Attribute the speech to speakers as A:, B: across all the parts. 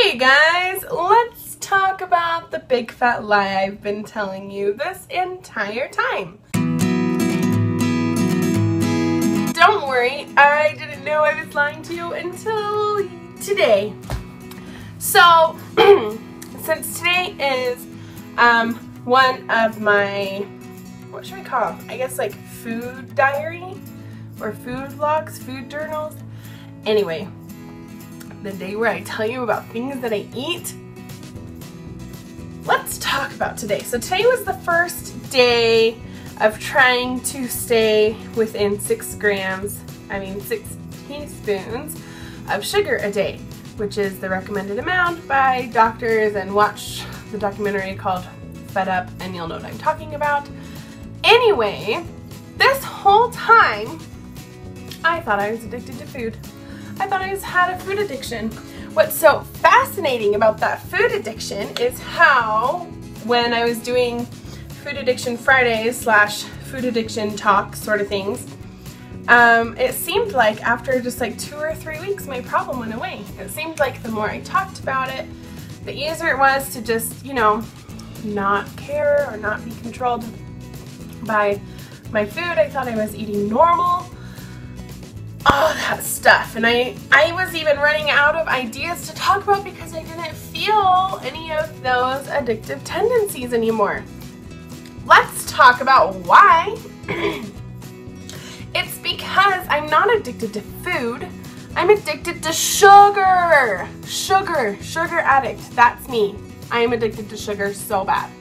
A: Hey guys, let's talk about the big fat lie I've been telling you this entire time. Don't worry, I didn't know I was lying to you until today. So, since today is one of my, what should we call them? I guess like food diary or food vlogs, food journals. Anyway, the day where I tell you about things that I eat. Let's talk about today. So today was the first day of trying to stay within 6 teaspoons of sugar a day, which is the recommended amount by doctors, and watch the documentary called Fed Up and you'll know what I'm talking about. Anyway, this whole time I thought I was addicted to food. I thought I had a food addiction. What's so fascinating about that food addiction is how, when I was doing Food Addiction Fridays / food addiction talk sort of things, it seemed like after just like 2 or 3 weeks my problem went away. It seemed like the more I talked about it, the easier it was to just, you know, not care or not be controlled by my food. I thought I was eating normal. All that stuff, and I was even running out of ideas to talk about because I didn't feel any of those addictive tendencies anymore. Let's talk about why. It's because I'm not addicted to food. I'm addicted to sugar. Sugar addict. That's me. I am addicted to sugar so bad.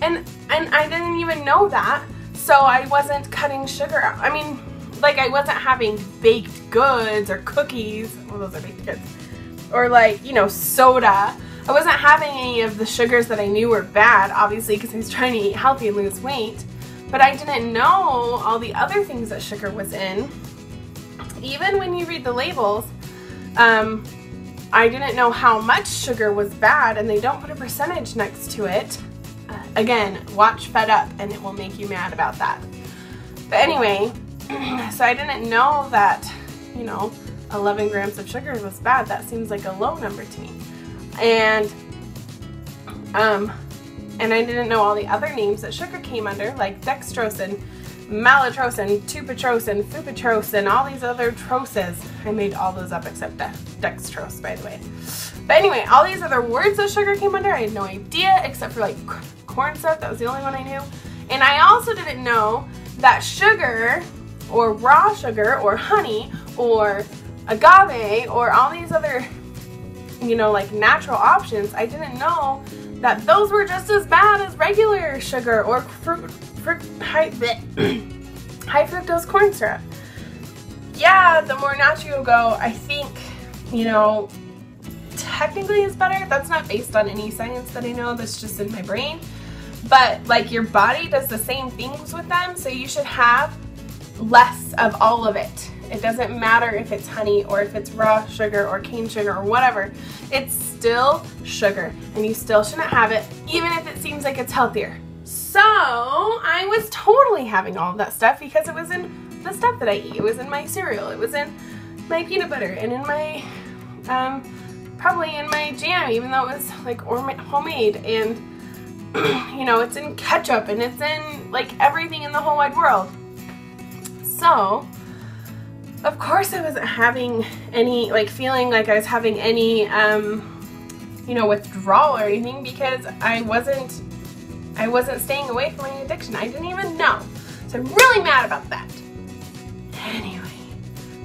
A: And I didn't even know that, so I wasn't cutting sugar out. I mean, like, I wasn't having baked goods or cookies, well, those are baked goods, or like, you know, soda. I wasn't having any of the sugars that I knew were bad, obviously, because I was trying to eat healthy and lose weight, but I didn't know all the other things that sugar was in. Even when you read the labels, I didn't know how much sugar was bad, and they don't put a percentage next to it. Again, watch Fed Up, and it will make you mad about that. But anyway, so I didn't know that, you know, 11 grams of sugar was bad. That seems like a low number to me. And I didn't know all the other names that sugar came under, like dextrose and maltose and tupitose and fupitrose and all these other troses. I made all those up except dextrose, by the way. But anyway, all these other words that sugar came under, I had no idea, except for like corn syrup. That was the only one I knew. And I also didn't know that sugar, or raw sugar, or honey, or agave, or all these other, you know, like natural options, I didn't know that those were just as bad as regular sugar or high fructose corn syrup. Yeah, the more natural you go, I think, you know, technically is better. That's not based on any science that I know, that's just in my brain. But like, your body does the same things with them, so you should have less of all of it. It doesn't matter if it's honey or if it's raw sugar or cane sugar or whatever. It's still sugar, and you still shouldn't have it, even if it seems like it's healthier. So I was totally having all of that stuff because it was in the stuff that I eat. It was in my cereal, it was in my peanut butter, and in my probably in my jam, even though it was like homemade, and you know, it's in ketchup, and it's in like everything in the whole wide world. So, of course I wasn't having any, like, feeling like I was having any, you know, withdrawal or anything, because I wasn't staying away from my addiction. I didn't even know. So I'm really mad about that. Anyway,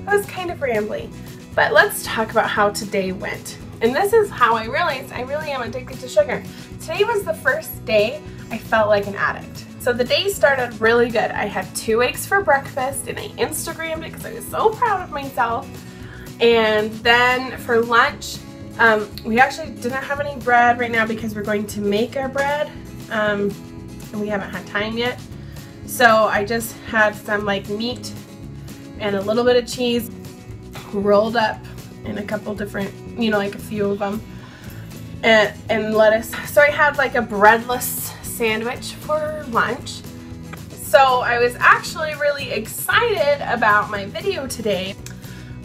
A: that was kind of rambly, but let's talk about how today went. And this is how I realized I really am addicted to sugar. Today was the first day I felt like an addict. So the day started really good. I had 2 eggs for breakfast, and I Instagrammed it because I was so proud of myself. And then for lunch, we actually didn't have any bread right now because we're going to make our bread, and we haven't had time yet. So I just had some like meat and a little bit of cheese rolled up in a couple different, you know, like a few of them, and lettuce. So I had like a breadless sandwich for lunch. So I was actually really excited about my video today,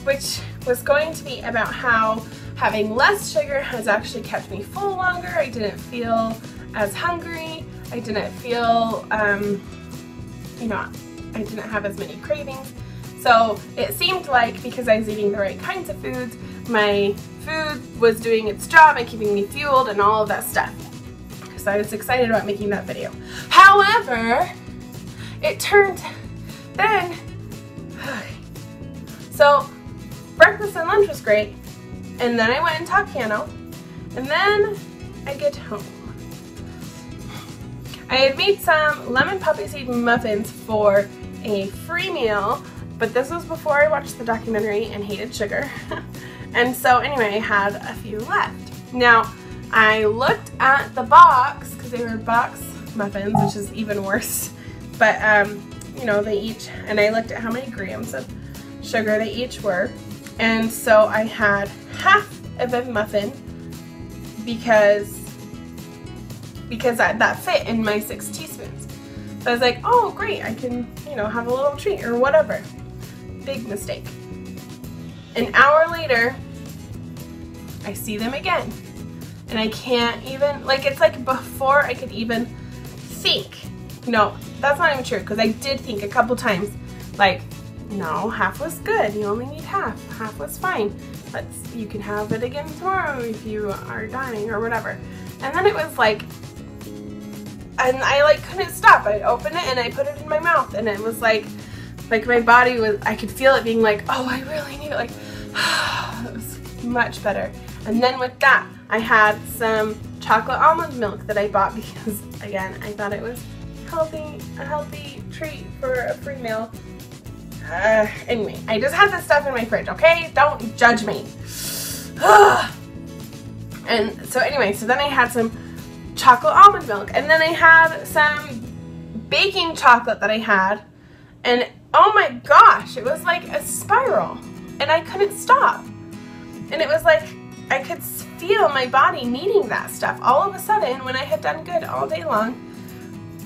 A: which was going to be about how having less sugar has actually kept me full longer. I didn't feel as hungry. I didn't feel, you know, I didn't have as many cravings. So it seemed like because I was eating the right kinds of foods, my food was doing its job and keeping me fueled and all of that stuff. So I was excited about making that video. However, it turned then, so breakfast and lunch was great, and then I went and taught piano, and then I get home. I had made some lemon poppy seed muffins for a free meal, but this was before I watched the documentary and hated sugar. And so anyway, I had a few left. Now, I looked at the box, because they were box muffins, which is even worse, but you know, they each, and I looked at how many grams of sugar they each were, and so I had half of a muffin because that fit in my 6 teaspoons. So I was like, oh great, I can, you know, have a little treat or whatever. Big mistake. An hour later, I see them again, and I can't even, like, it's like before I could even think. No, that's not even true, because I did think a couple times, like, no, half was good, you only need half was fine. You can have it again tomorrow if you are dying or whatever. And then it was like, and I like couldn't stop. I opened it and I put it in my mouth, and it was like my body was, I could feel it being like, oh, I really need it, like, it was much better. And then with that, I had some chocolate almond milk that I bought because, again, I thought it was a healthy treat for a free meal. Anyway, I just had this stuff in my fridge, okay? Don't judge me. And so anyway, so then I had some chocolate almond milk, and then I had some baking chocolate that I had, and oh my gosh, it was like a spiral, and I couldn't stop. And it was like, I could feel my body needing that stuff all of a sudden when I had done good all day long.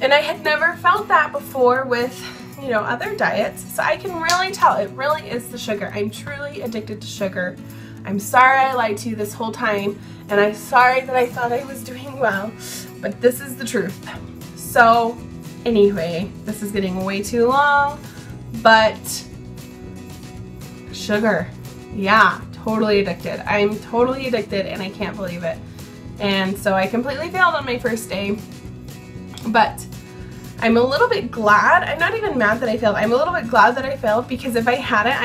A: And I had never felt that before with, you know, other diets. So I can really tell it really is the sugar. I'm truly addicted to sugar. I'm sorry I lied to you this whole time, and I'm sorry that I thought I was doing well, but this is the truth. So anyway, this is getting way too long, but sugar, yeah, totally addicted. I'm totally addicted, and I can't believe it. And so I completely failed on my first day, but I'm a little bit glad. I'm not even mad that I failed. I'm a little bit glad that I failed, because if I hadn't,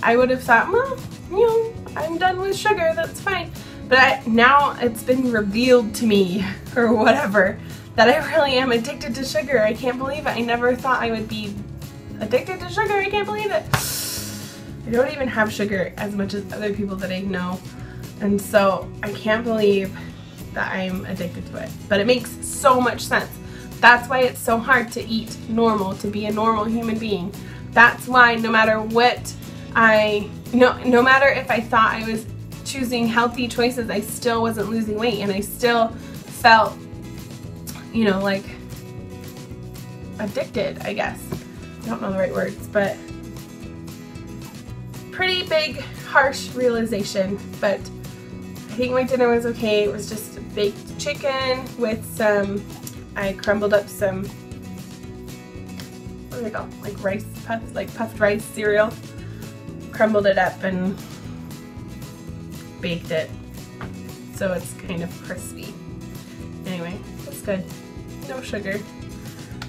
A: I would have thought, well, you know, I'm done with sugar, that's fine. But now it's been revealed to me, or whatever, that I really am addicted to sugar. I can't believe it. I never thought I would be addicted to sugar. I can't believe it. I don't even have sugar as much as other people that I know. And so I can't believe that I'm addicted to it. But it makes so much sense. That's why it's so hard to eat normal, to be a normal human being. That's why no matter what no matter if I thought I was choosing healthy choices, I still wasn't losing weight, and I still felt, you know, like addicted, I guess. I don't know the right words, but pretty big, harsh realization. But I think my dinner was okay. It was just baked chicken with some, I crumbled up some, what do they call, like rice puffs, like puffed rice cereal. Crumbled it up and baked it so it's kind of crispy. Anyway, it's good. No sugar.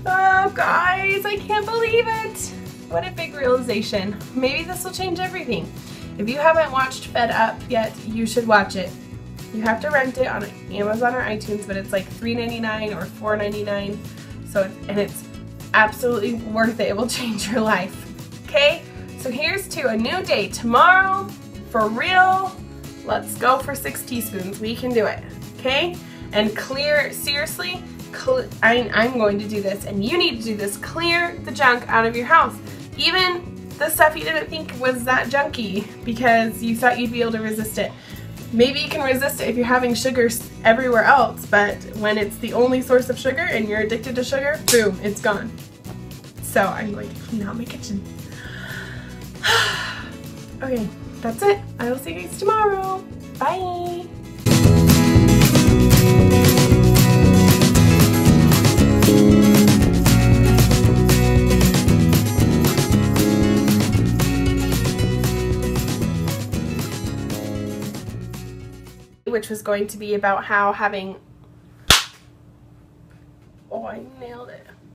A: Oh guys, I can't believe it. What a big realization. Maybe this will change everything. If you haven't watched Fed Up yet, you should watch it. You have to rent it on Amazon or iTunes, but it's like $3.99 or $4.99. So it's absolutely worth it. It will change your life. Okay? So here's to a new day. Tomorrow, for real, let's go for 6 teaspoons. We can do it, okay? And clear, seriously, I'm going to do this, and you need to do this. Clear the junk out of your house. Even the stuff you didn't think was that junky because you thought you'd be able to resist it. Maybe you can resist it if you're having sugars everywhere else, but when it's the only source of sugar and you're addicted to sugar, boom, it's gone. So I'm going to clean out my kitchen. Okay, that's it. I will see you guys tomorrow. Bye! Which was going to be about how having, oh, I nailed it.